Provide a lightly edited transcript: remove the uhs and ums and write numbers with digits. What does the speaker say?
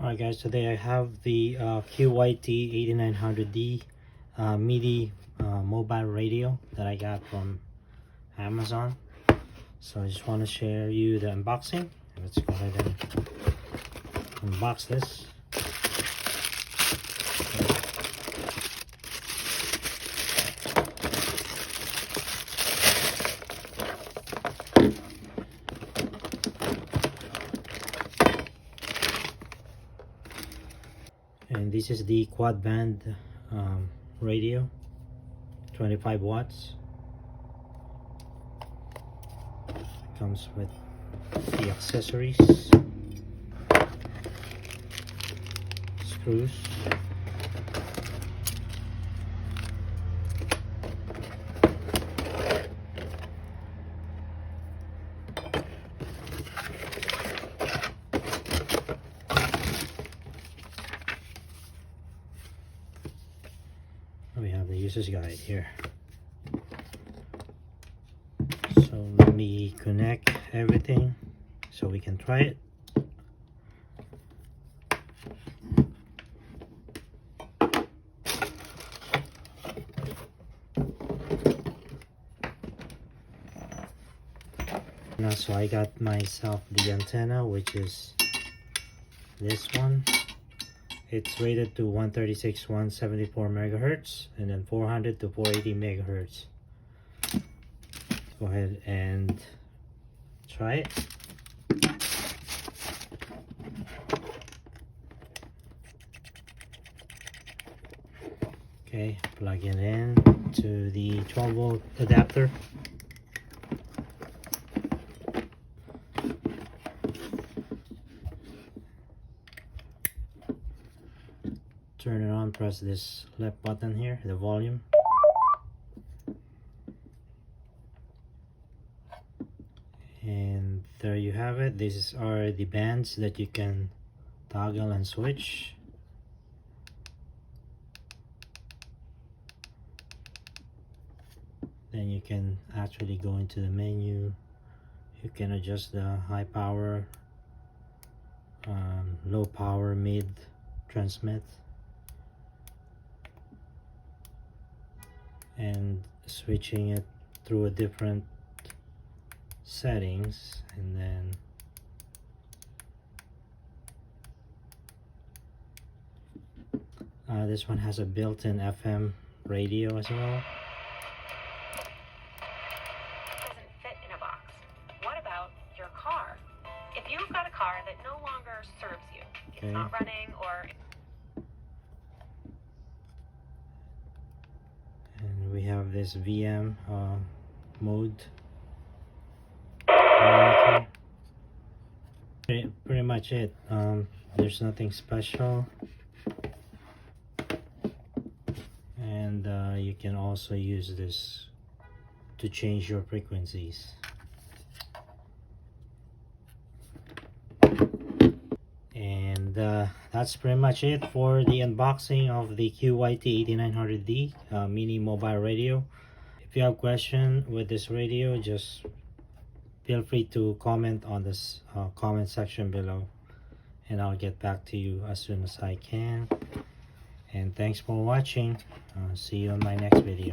Alright guys, today I have the QYT 8900D MIDI mobile radio that I got from Amazon. So I just want to share you the unboxing. Let's go ahead and unbox this. And this is the quad band radio, 25 watts. Comes with the accessories, screws, we have the user's guide here. So let me connect everything so we can try it. Now, so I got myself the antenna, which is this one. It's rated to 136, 174 megahertz, and then 400 to 480 megahertz. Go ahead and try it. Okay, plug it in to the 12 volt adapter. Turn it on, press this left button here, the volume. And there you have it. These are the bands that you can toggle and switch. Then you can actually go into the menu. You can adjust the high power, low power, mid, transmit, and switching it through a different settings. And then this one has a built-in FM radio as well. Doesn't fit in a box. What about your car? If you've got a car that no longer serves you, it's not running, or and we have this VM mode. Pretty much it. There's nothing special, and you can also use this to change your frequencies. And that's pretty much it for the unboxing of the QYT 8900D mini mobile radio. If you have a question with this radio, just feel free to comment on this comment section below, and I'll get back to you as soon as I can. And thanks for watching. See you on my next video.